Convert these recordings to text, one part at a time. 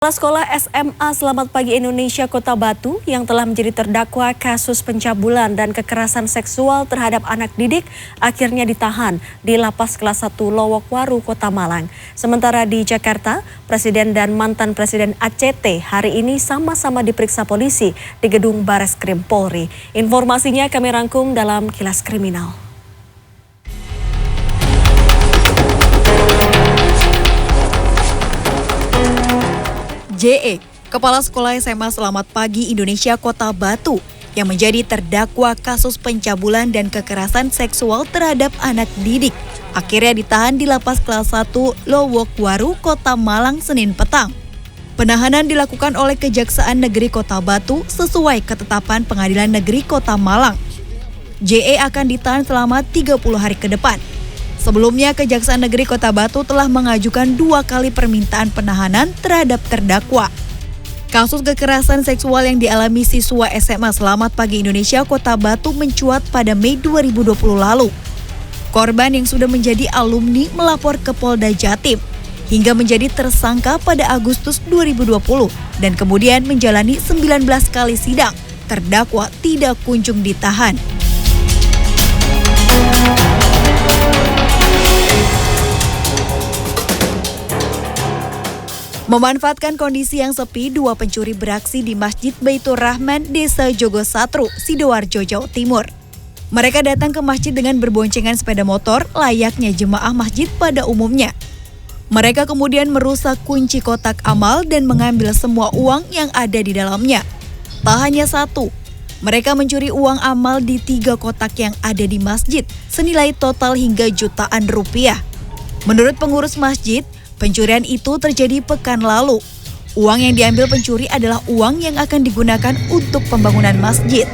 Kepala Sekolah SMA Selamat Pagi Indonesia Kota Batu yang telah menjadi terdakwa kasus pencabulan dan kekerasan seksual terhadap anak didik akhirnya ditahan di Lapas Kelas 1 Lowokwaru, Kota Malang. Sementara di Jakarta, Presiden dan mantan Presiden ACT hari ini sama-sama diperiksa polisi di gedung Bareskrim Polri. Informasinya kami rangkum dalam Kilas Kriminal. JE, Kepala Sekolah SMA Selamat Pagi Indonesia Kota Batu yang menjadi terdakwa kasus pencabulan dan kekerasan seksual terhadap anak didik, akhirnya ditahan di Lapas Kelas 1 Lowokwaru, Kota Malang, Senin petang. Penahanan dilakukan oleh Kejaksaan Negeri Kota Batu sesuai ketetapan Pengadilan Negeri Kota Malang. JE akan ditahan selama 30 hari ke depan. Sebelumnya, Kejaksaan Negeri Kota Batu telah mengajukan 2 kali permintaan penahanan terhadap terdakwa. Kasus kekerasan seksual yang dialami siswa SMA Selamat Pagi Indonesia Kota Batu mencuat pada Mei 2020 lalu. Korban yang sudah menjadi alumni melapor ke Polda Jatim hingga menjadi tersangka pada Agustus 2020 dan kemudian menjalani 19 kali sidang. Terdakwa tidak kunjung ditahan. Memanfaatkan kondisi yang sepi, 2 pencuri beraksi di Masjid Baitur Rahman, Desa Jogosatru, Sidoarjo, Jawa Timur. Mereka datang ke masjid dengan berboncengan sepeda motor layaknya jemaah masjid pada umumnya. Mereka kemudian merusak kunci kotak amal dan mengambil semua uang yang ada di dalamnya. Tak hanya satu, mereka mencuri uang amal di 3 kotak yang ada di masjid, senilai total hingga jutaan rupiah. Menurut pengurus masjid, pencurian itu terjadi pekan lalu. Uang yang diambil pencuri adalah uang yang akan digunakan untuk pembangunan masjid.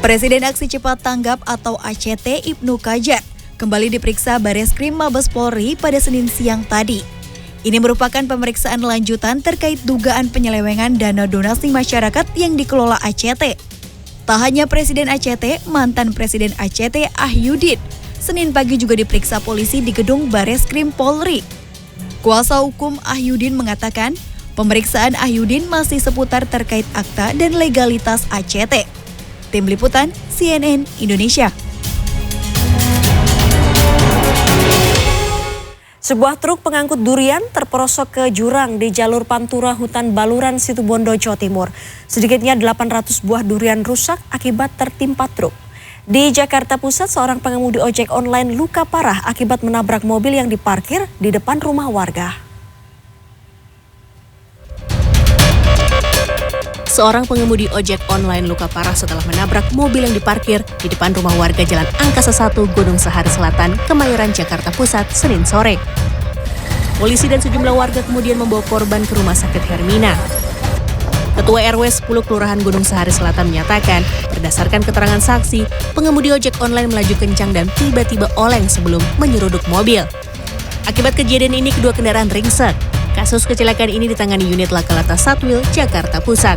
Presiden Aksi Cepat Tanggap atau ACT Ibnu Kajar kembali diperiksa Bareskrim Mabes Polri pada Senin siang tadi. Ini merupakan pemeriksaan lanjutan terkait dugaan penyelewengan dana donasi masyarakat yang dikelola ACT. Tak hanya Presiden ACT, mantan Presiden ACT Ahyudin Senin pagi juga diperiksa polisi di gedung Bareskrim Polri. Kuasa hukum Ahyudin mengatakan, pemeriksaan Ahyudin masih seputar terkait akta dan legalitas ACT. Tim Liputan CNN Indonesia. Sebuah truk pengangkut durian terperosok ke jurang di jalur Pantura Hutan Baluran, Situbondo, Jawa Timur. Sedikitnya 800 buah durian rusak akibat tertimpa truk. Di Jakarta Pusat, seorang pengemudi ojek online luka parah akibat menabrak mobil yang diparkir di depan rumah warga. Seorang pengemudi ojek online luka parah setelah menabrak mobil yang diparkir di depan rumah warga Jalan Angkasa 1, Gunung Sahari Selatan, Kemayoran, Jakarta Pusat, Senin sore. Polisi dan sejumlah warga kemudian membawa korban ke Rumah Sakit Hermina. Ketua RW 10 Kelurahan Gunung Sahari Selatan menyatakan, berdasarkan keterangan saksi, pengemudi ojek online melaju kencang dan tiba-tiba oleng sebelum menyeruduk mobil. Akibat kejadian ini, kedua kendaraan ringsek. Kasus kecelakaan ini ditangani unit Laka Lantas Satwil, Jakarta Pusat.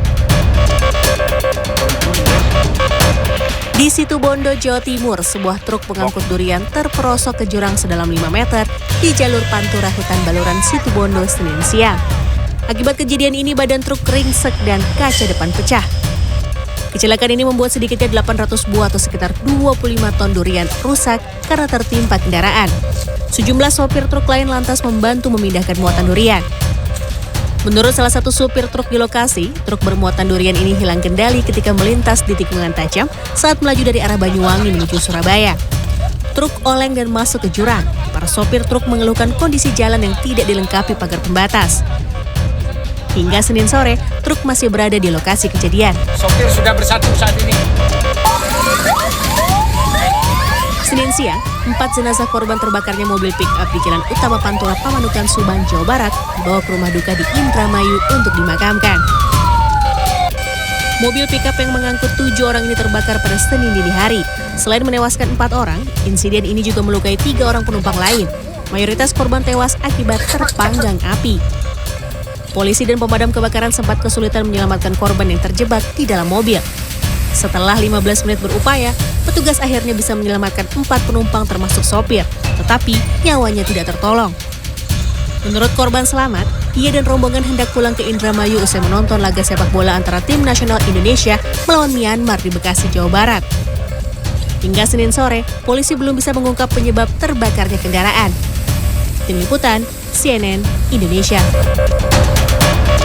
Di Situbondo, Jawa Timur, sebuah truk pengangkut durian terperosok ke jurang sedalam 5 meter di jalur Pantura Hutan Baluran, Situbondo, Senin siang. Akibat kejadian ini, badan truk ringsek dan kaca depan pecah. Kecelakaan ini membuat sedikitnya 800 buah atau sekitar 25 ton durian rusak karena tertimpa kendaraan. Sejumlah sopir truk lain lantas membantu memindahkan muatan durian. Menurut salah satu supir truk di lokasi, truk bermuatan durian ini hilang kendali ketika melintas di tikungan tajam saat melaju dari arah Banyuwangi menuju Surabaya. Truk oleng dan masuk ke jurang. Para sopir truk mengeluhkan kondisi jalan yang tidak dilengkapi pagar pembatas. Hingga Senin sore, truk masih berada di lokasi kejadian. Sopir sudah bersatu saat ini. Senin siang, 4 jenazah korban terbakarnya mobil pick-up di Jalan Utama Pantura, Pamanukan, Subang, Jawa Barat dibawa ke rumah duka di Indramayu untuk dimakamkan. Mobil pick-up yang mengangkut 7 orang ini terbakar pada Senin dini hari. Selain menewaskan 4 orang, insiden ini juga melukai 3 orang penumpang lain. Mayoritas korban tewas akibat terpanggang api. Polisi dan pemadam kebakaran sempat kesulitan menyelamatkan korban yang terjebak di dalam mobil. Setelah 15 menit berupaya, petugas akhirnya bisa menyelamatkan 4 penumpang termasuk sopir, tetapi nyawanya tidak tertolong. Menurut korban selamat, ia dan rombongan hendak pulang ke Indramayu usai menonton laga sepak bola antara tim nasional Indonesia melawan Myanmar di Bekasi, Jawa Barat. Hingga Senin sore, polisi belum bisa mengungkap penyebab terbakarnya kendaraan. Tim Liputan, CNN Indonesia.